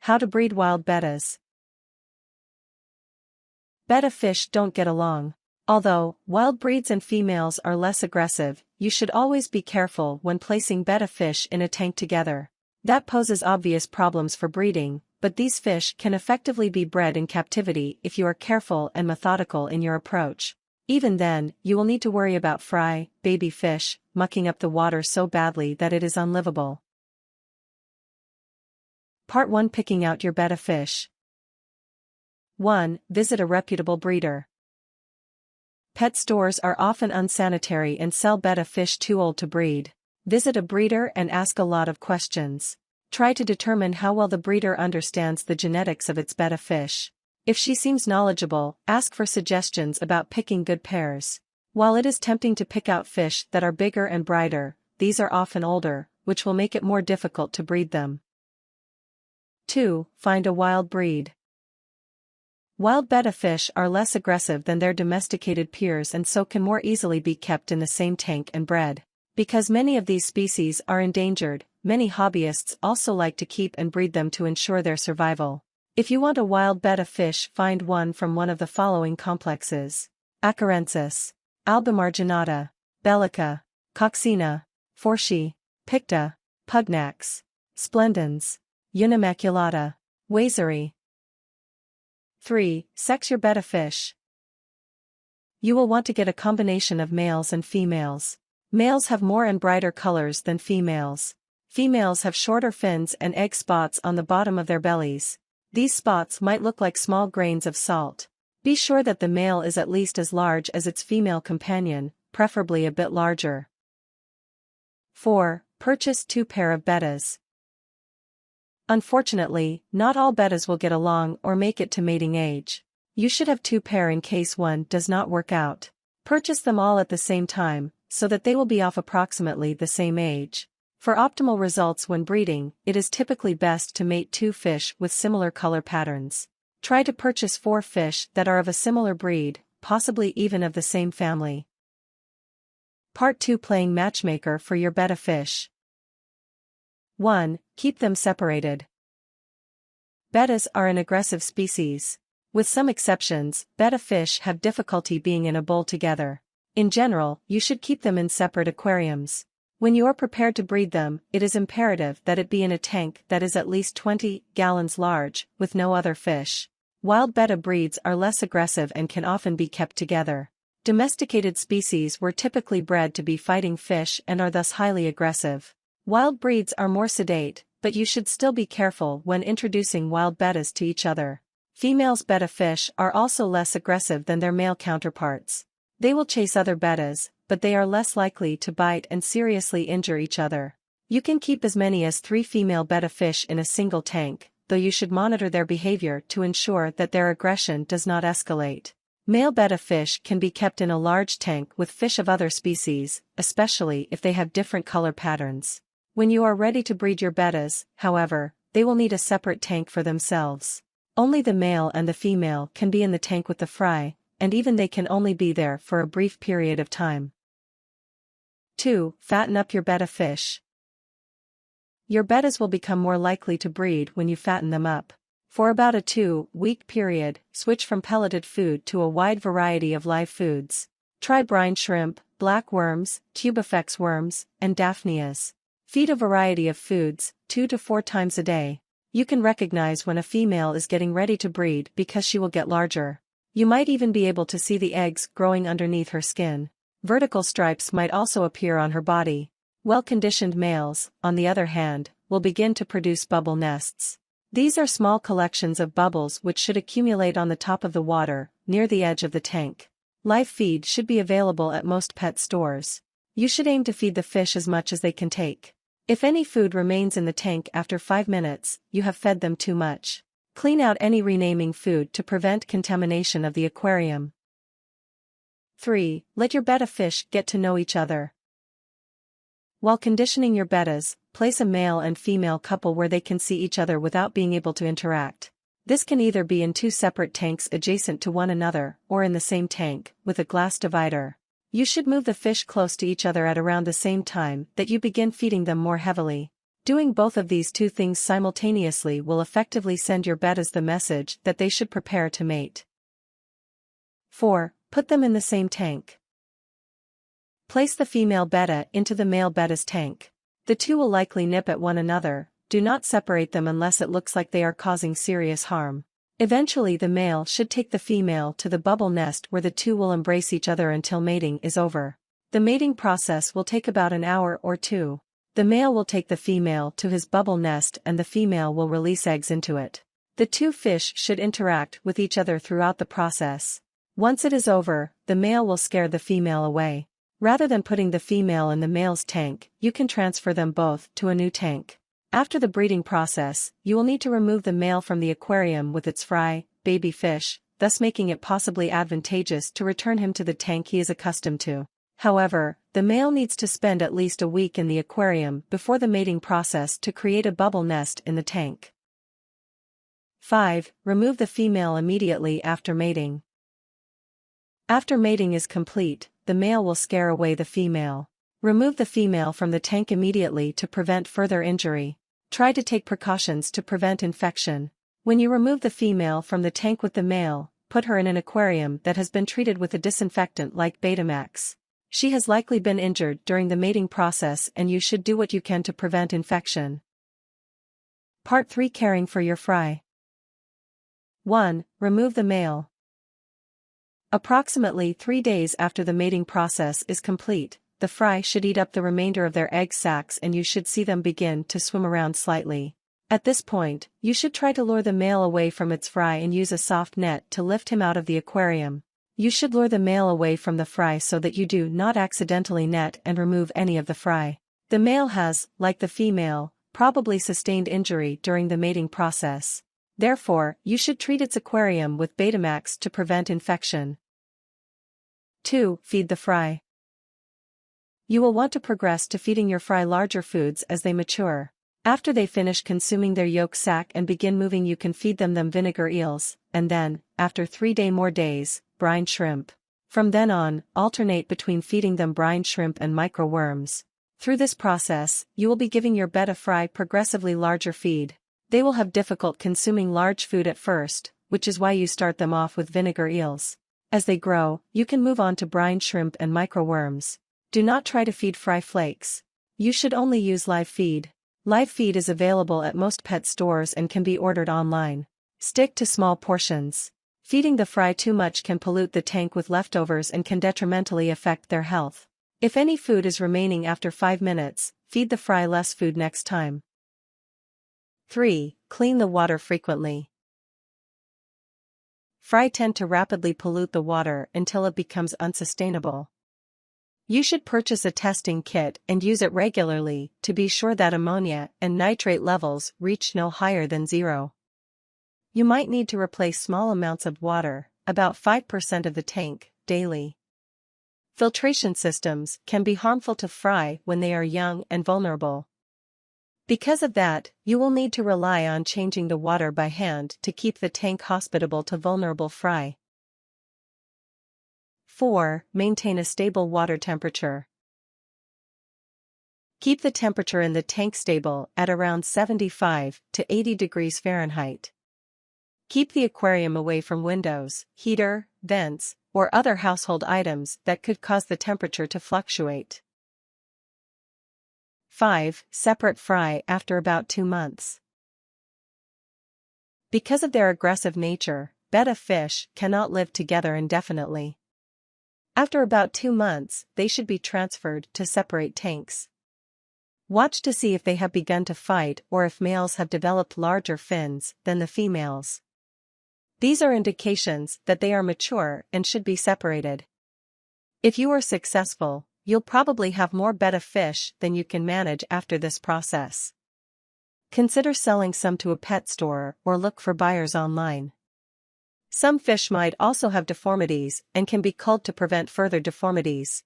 How to breed wild bettas. Betta fish don't get along. Although wild breeds and females are less aggressive, you should always be careful when placing betta fish in a tank together. That poses obvious problems for breeding, but these fish can effectively be bred in captivity if you are careful and methodical in your approach. Even then, you will need to worry about fry, baby fish, mucking up the water so badly that it is unlivable. Part 1: Picking out your betta fish. 1. Visit a reputable breeder. Pet stores are often unsanitary and sell betta fish too old to breed. Visit a breeder and ask a lot of questions. Try to determine how well the breeder understands the genetics of its betta fish. If she seems knowledgeable, ask for suggestions about picking good pairs. While it is tempting to pick out fish that are bigger and brighter, these are often older, which will make it more difficult to breed them. 2. Find a wild breed. Wild betta fish are less aggressive than their domesticated peers and so can more easily be kept in the same tank and bred. Because many of these species are endangered, many hobbyists also like to keep and breed them to ensure their survival. If you want a wild betta fish, find one from one of the following complexes: akarensis, albimarginata, bellica, coccina, foerschi, picta, pugnax, splendens, unimaculata, waseri. 3. Sex your betta fish. You will want to get a combination of males and females. Males have more and brighter colors than females. Females have shorter fins and egg spots on the bottom of their bellies. These spots might look like small grains of salt. Be sure that the male is at least as large as its female companion, preferably a bit larger. 4. Purchase 2 pair of bettas. Unfortunately, not all bettas will get along or make it to mating age. You should have 2 pair in case one does not work out. Purchase them all at the same time, so that they will be of approximately the same age. For optimal results when breeding, it is typically best to mate 2 fish with similar color patterns. Try to purchase 4 fish that are of a similar breed, possibly even of the same family. Part 2: Playing matchmaker for your betta fish. 1. Keep them separated. Bettas are an aggressive species. With some exceptions, betta fish have difficulty being in a bowl together. In general, you should keep them in separate aquariums. When you are prepared to breed them, it is imperative that it be in a tank that is at least 20 gallons large, with no other fish. Wild betta breeds are less aggressive and can often be kept together. Domesticated species were typically bred to be fighting fish and are thus highly aggressive. Wild breeds are more sedate, but you should still be careful when introducing wild bettas to each other. Females betta fish are also less aggressive than their male counterparts. They will chase other bettas, but they are less likely to bite and seriously injure each other. You can keep as many as 3 female betta fish in a single tank, though you should monitor their behavior to ensure that their aggression does not escalate. Male betta fish can be kept in a large tank with fish of other species, especially if they have different color patterns. When you are ready to breed your bettas, however, they will need a separate tank for themselves. Only the male and the female can be in the tank with the fry, and even they can only be there for a brief period of time. 2. Fatten up your betta fish. Your bettas will become more likely to breed when you fatten them up. For about a 2-week period, switch from pelleted food to a wide variety of live foods. Try brine shrimp, black worms, tubifex worms, and daphnias. Feed a variety of foods, 2 to 4 times a day. You can recognize when a female is getting ready to breed because she will get larger. You might even be able to see the eggs growing underneath her skin. Vertical stripes might also appear on her body. Well-conditioned males, on the other hand, will begin to produce bubble nests. These are small collections of bubbles which should accumulate on the top of the water, near the edge of the tank. Live feed should be available at most pet stores. You should aim to feed the fish as much as they can take. If any food remains in the tank after 5 minutes, you have fed them too much. Clean out any renaming food to prevent contamination of the aquarium. 3. Let your betta fish get to know each other. While conditioning your bettas, place a male and female couple where they can see each other without being able to interact. This can either be in 2 separate tanks adjacent to one another or in the same tank, with a glass divider. You should move the fish close to each other at around the same time that you begin feeding them more heavily. Doing both of these two things simultaneously will effectively send your bettas the message that they should prepare to mate. 4. Put them in the same tank. Place the female betta into the male betta's tank. The two will likely nip at one another. Do not separate them unless it looks like they are causing serious harm. Eventually the male should take the female to the bubble nest where the two will embrace each other until mating is over. The mating process will take about an hour or two. The male will take the female to his bubble nest and the female will release eggs into it. The two fish should interact with each other throughout the process. Once it is over, the male will scare the female away. Rather than putting the female in the male's tank, you can transfer them both to a new tank. After the breeding process, you will need to remove the male from the aquarium with its fry, baby fish, thus making it possibly advantageous to return him to the tank he is accustomed to. However, the male needs to spend at least a week in the aquarium before the mating process to create a bubble nest in the tank. 5. Remove the female immediately after mating. After mating is complete, the male will scare away the female. Remove the female from the tank immediately to prevent further injury. Try to take precautions to prevent infection. When you remove the female from the tank with the male, put her in an aquarium that has been treated with a disinfectant like Bettas. She has likely been injured during the mating process and you should do what you can to prevent infection. Part 3. Caring for your fry. 1. Remove the male. Approximately 3 days after the mating process is complete, the fry should eat up the remainder of their egg sacs and you should see them begin to swim around slightly. At this point, you should try to lure the male away from its fry and use a soft net to lift him out of the aquarium. You should lure the male away from the fry so that you do not accidentally net and remove any of the fry. The male has, like the female, probably sustained injury during the mating process. Therefore, you should treat its aquarium with Betamax to prevent infection. 2. Feed the fry. You will want to progress to feeding your fry larger foods as they mature. After they finish consuming their yolk sac and begin moving, you can feed them vinegar eels, and then, after 3 more days, brine shrimp. From then on, alternate between feeding them brine shrimp and microworms. Through this process, you will be giving your betta fry progressively larger feed. They will have difficult consuming large food at first, which is why you start them off with vinegar eels. As they grow, you can move on to brine shrimp and microworms. Do not try to feed fry flakes. You should only use live feed. Live feed is available at most pet stores and can be ordered online. Stick to small portions. Feeding the fry too much can pollute the tank with leftovers and can detrimentally affect their health. If any food is remaining after 5 minutes, feed the fry less food next time. 3. Clean the water frequently. Fry tend to rapidly pollute the water until it becomes unsustainable. You should purchase a testing kit and use it regularly to be sure that ammonia and nitrate levels reach no higher than 0. You might need to replace small amounts of water, about 5% of the tank, daily. Filtration systems can be harmful to fry when they are young and vulnerable. Because of that, you will need to rely on changing the water by hand to keep the tank hospitable to vulnerable fry. 4. Maintain a stable water temperature. Keep the temperature in the tank stable at around 75 to 80 degrees Fahrenheit. Keep the aquarium away from windows, heater, vents, or other household items that could cause the temperature to fluctuate. 5. Separate fry after about 2 months. Because of their aggressive nature, betta fish cannot live together indefinitely. After about 2 months, they should be transferred to separate tanks. Watch to see if they have begun to fight or if males have developed larger fins than the females. These are indications that they are mature and should be separated. If you are successful, you'll probably have more betta fish than you can manage after this process. Consider selling some to a pet store or look for buyers online. Some fish might also have deformities and can be culled to prevent further deformities.